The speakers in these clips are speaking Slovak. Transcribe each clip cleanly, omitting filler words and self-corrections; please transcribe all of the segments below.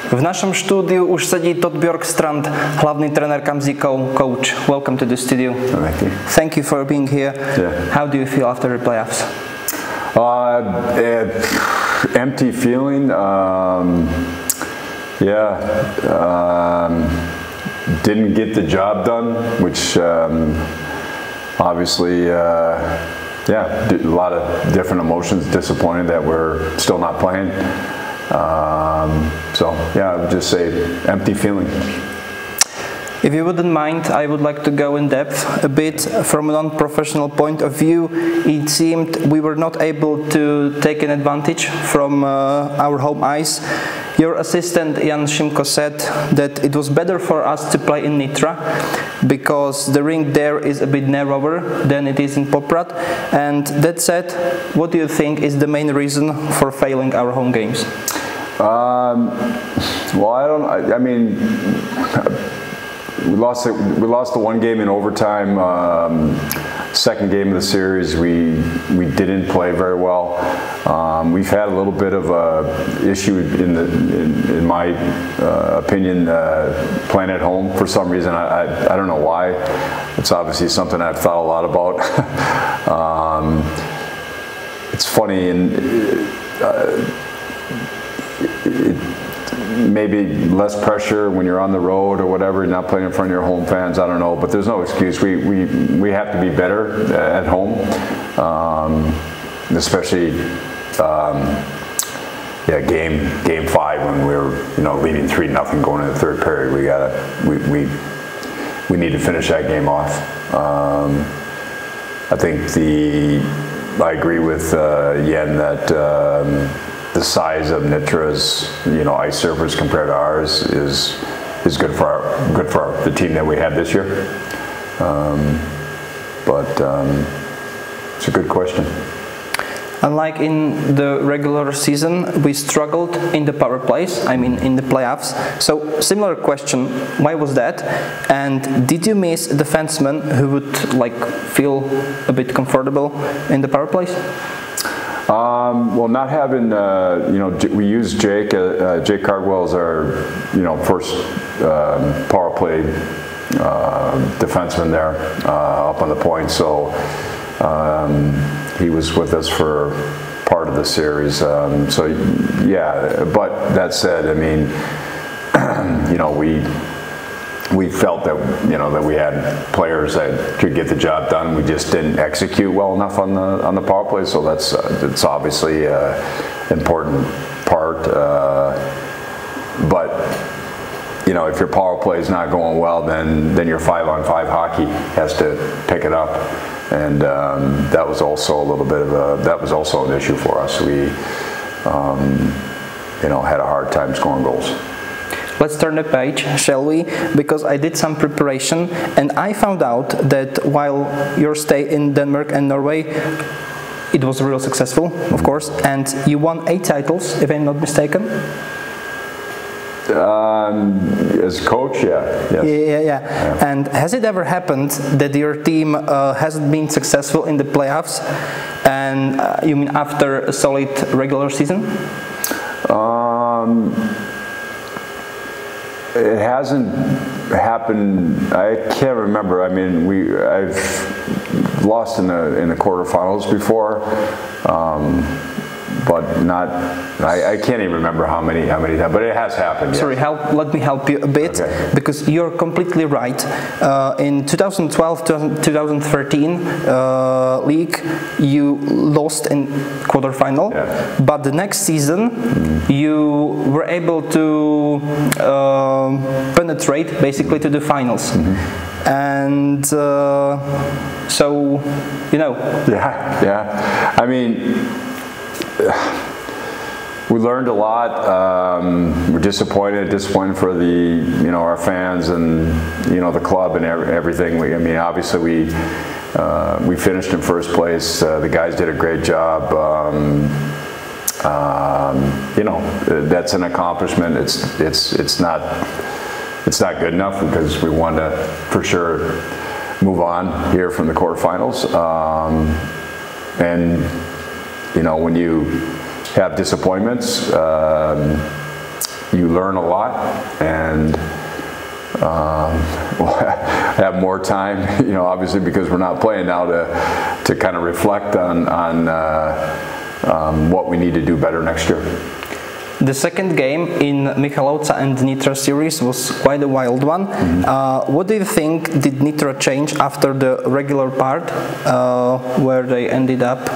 V našom štúdiu už sedí Todd Bjorkstrand, hlavný trenér Kamzíkov. Coach, welcome to the studio. Thank you. Thank you for being here. Yeah. How do you feel after the playoffs? Empty feeling. Didn't get the job done, which obviously, a lot of different emotions. Disappointed that we're still not playing. I would just say empty feeling. If you wouldn't mind, I would like to go in depth a bit from a non-professional point of view. It seemed we were not able to take an advantage from our home ice. Your assistant Jan Šimko said that it was better for us to play in Nitra because the rink there is a bit narrower than it is in Poprad. And that said, what do you think is the main reason for failing our home games? We lost the one game in overtime. Second game of the series, we didn't play very well. We've had a little bit of a issue in my opinion playing at home for some reason. I don't know why. It's obviously something I've thought a lot about. It's funny, and maybe less pressure when you're on the road or whatever, you're not playing in front of your home fans, I don't know, but there's no excuse. We have to be better at home, especially game 5 when we were leading 3-0 going into the third period. We need to finish that game off. I think I agree with Yen that the size of Nitra's ice surface compared to ours is good for the team that we had this year. It's a good question. Unlike in the regular season, we struggled in the power plays, in the playoffs. So, similar question, why was that? And did you miss a defenseman who would feel a bit comfortable in the power plays? Not having, we used Jake Cardwell as our, first power play defenseman there up on the point. So he was with us for part of the series. But that said, we felt that that we had players that could get the job done. We just didn't execute well enough on the power play. So it's obviously an important part. But if your power play is not going well, then your 5-on-5 hockey has to pick it up, and that was also an issue for us. We had a hard time scoring goals. Let's turn the page, shall we? Because I did some preparation and I found out that while your stay in Denmark and Norway, it was real successful, of course, and you won 8 titles, if I'm not mistaken. As coach, yeah. Yes. Yeah. And has it ever happened that your team hasn't been successful in the playoffs, and you mean after a solid regular season? It hasn't happened. I can't remember. I've lost in the quarterfinals before, but not. I can't even remember how many times. But it has happened. Yes. Sorry, let me help you a bit, okay. Because you're completely right. In 2012-2013 league, you lost in quarterfinal, but the next season you were able to penetrate basically to the finals, and we learned a lot. We're disappointed for the our fans and the club and everything. Obviously we finished in first place. The guys did a great job. That's an accomplishment. It's not good enough because we want to for sure move on here from the quarterfinals. When you have disappointments, you learn a lot, and we'll have more time, obviously because we're not playing now, to kind of reflect on what we need to do better next year. The second game in Michalovce and Nitra series was quite a wild one. What do you think did Nitra change after the regular part, where they ended up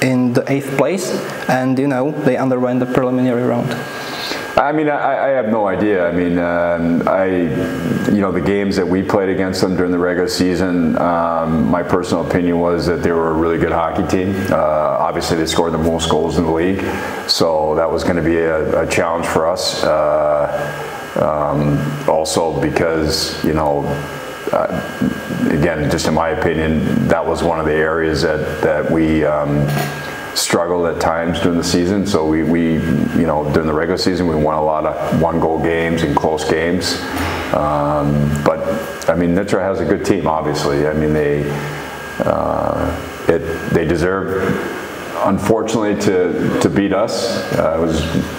in the 8th place, and they underwent the preliminary round? I mean, I have no idea. I mean, the games that we played against them during the regular season, my personal opinion was that they were a really good hockey team. Obviously, they scored the most goals in the league, so that was going to be a challenge for us. Also because, again, just in my opinion, that was one of the areas that we struggled at times during the season. So we during the regular season, we won a lot of 1-goal games and close games. But I mean, Nitra has a good team, obviously. I mean, they deserve, unfortunately, to beat us.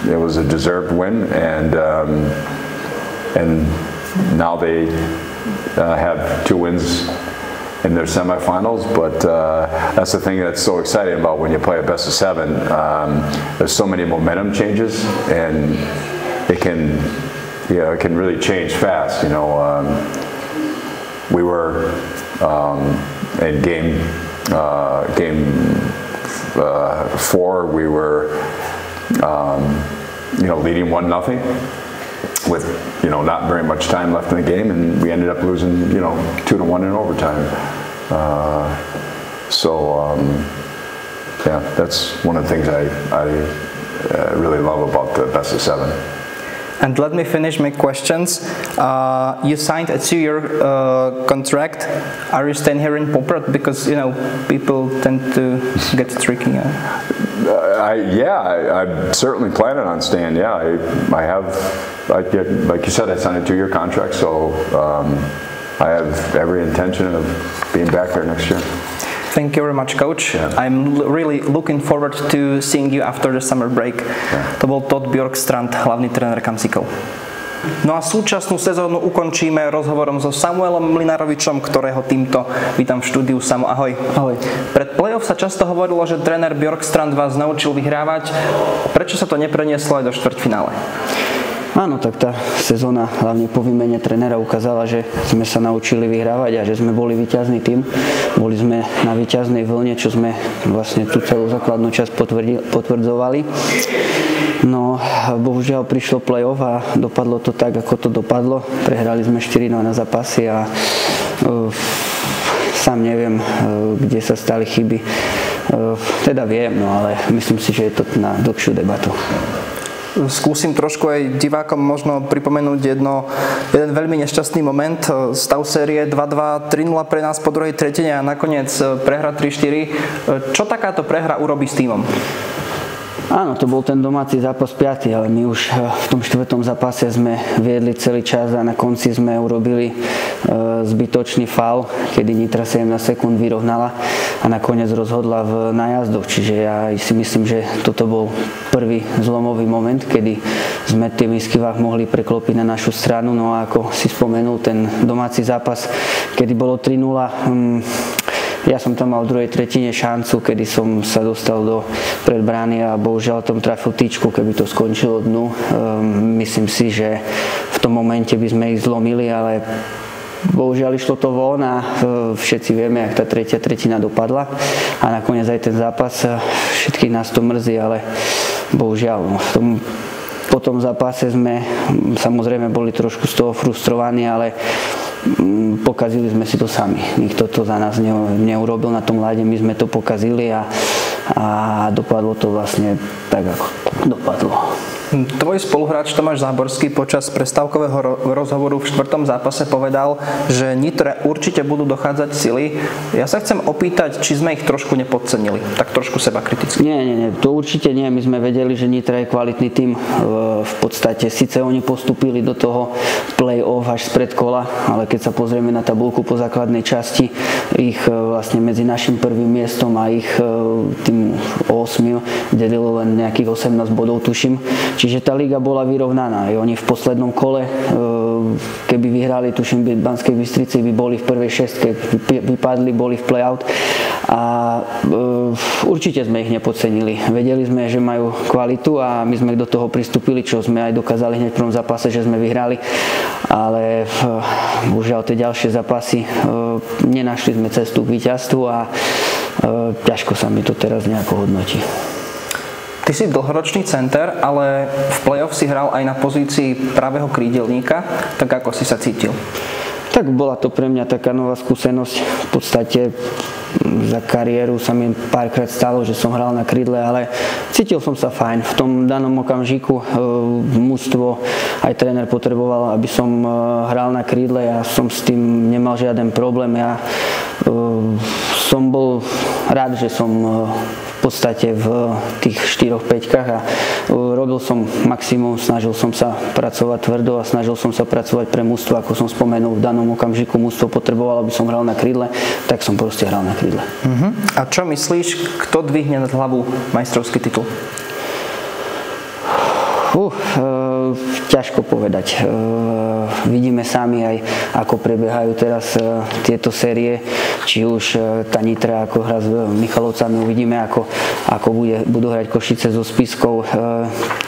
It was a deserved win, and now they have 2 wins in their semifinals, but that's the thing that's so exciting about when you play a best of 7. There's so many momentum changes, and it can really change fast. We were in game 4. We were leading 1-0. With not very much time left in the game, and we ended up losing 2-1 in overtime. Yeah, that's one of the things I really love about the best of 7. And let me finish my questions. You signed a 2-year contract. Are you staying here in Poprad? Because people tend to get tricky. I'm certainly planning on staying. Yeah, I have. Like you said, I signed a 2-year contract, so I have every intention of being back there next year. Thank you very much, Coach. Yeah. I'm really looking forward to seeing you after the summer break. Yeah. To bol Todd Bjorkstrand, hlavný tréner Kamzíkov. No a súčasnú sezónu ukončíme rozhovorom so Samuelom Mlynarovičom, ktorého týmto vítam v štúdiu. Samo, ahoj. Ahoj. Pred play-off sa často hovorilo, že tréner Bjorkstrand vás naučil vyhrávať. Prečo sa to neprenieslo aj do štvrťfinále? Áno, tak tá sezóna hlavne po výmene trénera ukázala, že sme sa naučili vyhrávať a že sme boli víťazný tím. Boli sme na víťaznej vlne, čo sme vlastne tú celú základnú časť potvrdzovali. No, bohužiaľ prišlo play-off a dopadlo to tak, ako to dopadlo. Prehrali sme 4-0 na zápasy a sám neviem, kde sa stali chyby. Teda viem, no ale myslím si, že je to na dlhšiu debatu. Skúsim trošku aj divákom možno pripomenúť jeden veľmi nešťastný moment. Stav série 2-2, 3-0 pre nás po druhej tretine a nakoniec prehra 3-4. Čo takáto prehra urobí s tímom? Áno, to bol ten domáci zápas 5, ale my už v tom 4. zápase sme viedli celý čas a na konci sme urobili zbytočný faul, kedy Nitra 17 sekúnd vyrovnala a nakoniec rozhodla v nájazdoch. Čiže ja si myslím, že toto bol prvý zlomový moment, kedy sme tie výskyvách mohli preklopiť na našu stranu. No a ako si spomenul, ten domáci zápas, kedy bolo 3-0, ja som tam mal v druhej tretine šancu, kedy som sa dostal do predbrány a bohužiaľ tom trafil tyčku, keby to skončilo dnu. Myslím si, že v tom momente by sme ich zlomili, ale bohužiaľ išlo to von a všetci vieme, jak tá tretia tretina dopadla. A nakoniec aj ten zápas, všetkých nás to mrzí, ale bohužiaľ po tom zápase sme samozrejme boli trošku z toho frustrovaní, ale pokazili sme si to sami. Nikto to za nás neurobil na tom ľade, my sme to pokazili a dopadlo to vlastne tak, ako dopadlo. Tvoj spoluhráč Tomáš Záborský počas prestávkového rozhovoru v 4. zápase povedal, že Nitre určite budú dochádzať sily. Ja sa chcem opýtať, či sme ich trošku nepodcenili, tak trošku seba kriticky. Nie, to určite nie. My sme vedeli, že Nitra je kvalitný tím. V podstate síce oni postúpili do toho play-off až spred kola, ale keď sa pozrieme na tabuľku po základnej časti, ich vlastne medzi našim prvým miestom a ich tým 8 delilo len nejakých 18 bodov, tuším. Čiže tá liga bola vyrovnaná. Oni v poslednom kole, keby vyhrali, tuším, v Banskej Bystrici, by boli v prvej šestke, vypadli, boli v play-out. A určite sme ich nepodcenili. Vedeli sme, že majú kvalitu a my sme do toho pristúpili, čo sme aj dokázali hneď v prvom zápase, že sme vyhrali. Ale bohužiaľ tie ďalšie zápasy nenašli sme cestu k víťazstvu a ťažko sa mi to teraz nejako hodnotí. Ty si dlhoročný center, ale v play-off si hral aj na pozícii pravého krídelníka, tak ako si sa cítil? Tak bola to pre mňa taká nová skúsenosť. V podstate za kariéru sa mi párkrát stalo, že som hral na krídle, ale cítil som sa fajn. V tom danom okamžiku mužstvo, aj tréner potreboval, aby som hral na krídle. Ja som s tým nemal žiaden problém. Ja som bol rád, že som v podstate v tých 4-5-kách a robil som maximum, snažil som sa pracovať tvrdo a snažil som sa pracovať pre mužstvo, ako som spomenul, v danom okamžiku mužstvo potrebovalo, aby som hral na krídle, tak som proste hral na krídle. A čo myslíš, kto dvihne nad hlavu majstrovský titul? Ťažko povedať. Vidíme sami aj, ako prebiehajú teraz tieto série, či už tá Nitra, ako hra s Michalovcami, uvidíme, ako budú hrať Košice so Spiskou.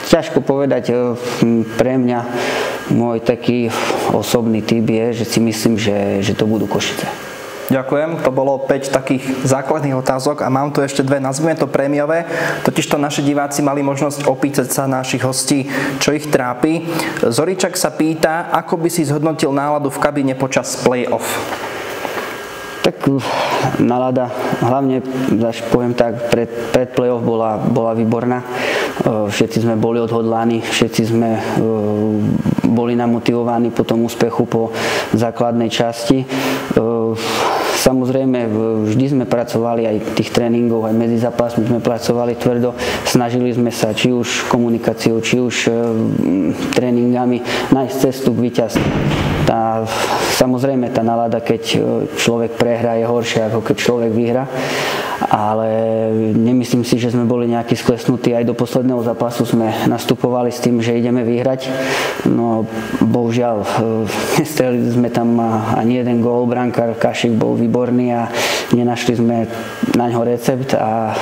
Ťažko povedať. Pre mňa môj taký osobný typ je, že si myslím, že to budú Košice. Ďakujem, to bolo 5 takých základných otázok a mám tu ešte dve, nazvime to prémiové, totižto naši diváci mali možnosť opýtať sa našich hostí, čo ich trápi. Zoričak sa pýta, ako by si zhodnotil náladu v kabíne počas play-off? Tak nálada, hlavne, poviem tak, pred play-off bola výborná. Všetci sme boli odhodlaní, všetci sme boli namotivovaní po tom úspechu po základnej časti. Samozrejme, vždy sme pracovali aj tých tréningov, aj medzi zápasmi sme pracovali tvrdo. Snažili sme sa či už komunikáciou, či už tréningami nájsť cestu k víťazstvu. Samozrejme, tá nálada, keď človek prehrá, je horšia, ako keď človek vyhrá. Ale nemyslím si, že sme boli nejakí sklesnutí. Aj do posledného zápasu sme nastupovali s tým, že ideme vyhrať. No, bohužiaľ, nestrelili sme tam ani jeden gól. Brankár Kašik bol výborný a nenašli sme naňho recept a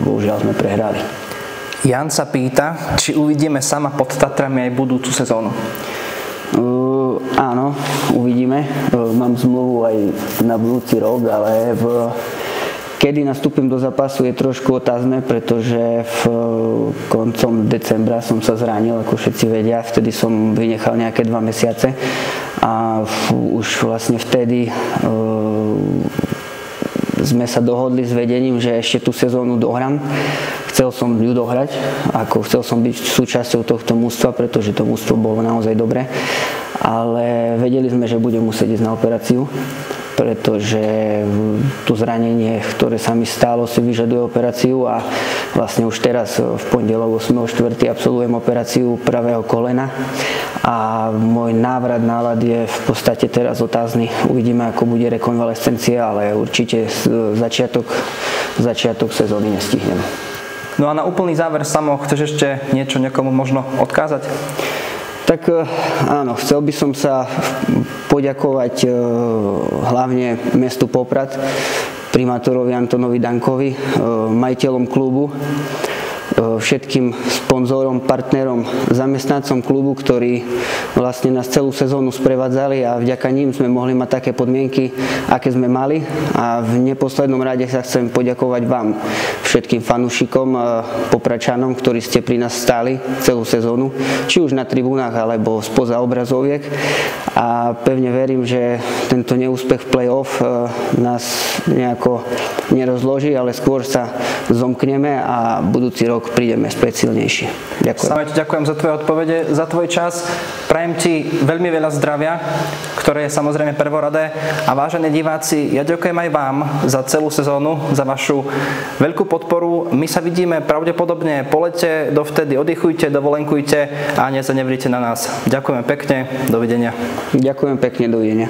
bohužiaľ sme prehrali. Jan sa pýta, či uvidíme sama pod Tatrami aj budúcu sezónu. Áno, uvidíme. Mám zmluvu aj na budúci rok, ale kedy nastúpim do zápasu je trošku otázne, pretože koncom decembra som sa zranil, ako všetci vedia, vtedy som vynechal nejaké 2 mesiace a už vlastne vtedy sme sa dohodli s vedením, že ešte tú sezónu dohrám. Chcel som ju dohrať, chcel som byť súčasťou tohto mužstva, pretože to mužstvo bolo naozaj dobré, ale vedeli sme, že budem musieť ísť na operáciu, pretože to zranenie, ktoré sa mi stalo, si vyžaduje operáciu a vlastne už teraz v pondelok 8.4. absolvujem operáciu pravého kolena a môj návrat nálad je v podstate teraz otázny. Uvidíme, ako bude rekonvalescencia, ale určite začiatok sezóny nestihnem. No a na úplný záver, Samo, chceš ešte niečo niekomu možno odkázať? Tak áno, chcel by som sa poďakovať hlavne mestu Poprad, primátorovi Antonovi Dankovi, majiteľom klubu, všetkým sponzorom, partnerom, zamestnancom klubu, ktorí vlastne nás celú sezónu sprevádzali a vďaka ním sme mohli mať také podmienky, aké sme mali. A v neposlednom rade sa chcem poďakovať vám, všetkým fanúšikom, Popračanom, ktorí ste pri nás stáli celú sezónu, či už na tribúnach alebo spoza obrazoviek. A pevne verím, že tento neúspech v play-off nás nejako nerozloží, ale skôr sa zomkneme a budúci rok prídeme silnejšie. Ďakujem. Ďakujem za tvoje odpovede, za tvoj čas. Prajem ti veľmi veľa zdravia, ktoré je samozrejme prvoradé. A vážení diváci, ja ďakujem aj vám za celú sezónu, za vašu veľkú podporu. My sa vidíme pravdepodobne po lete, dovtedy oddychujte, dovolenkujte a nezanevrite na nás. Ďakujeme pekne, dovidenia. Ďakujem pekne, dovidenia.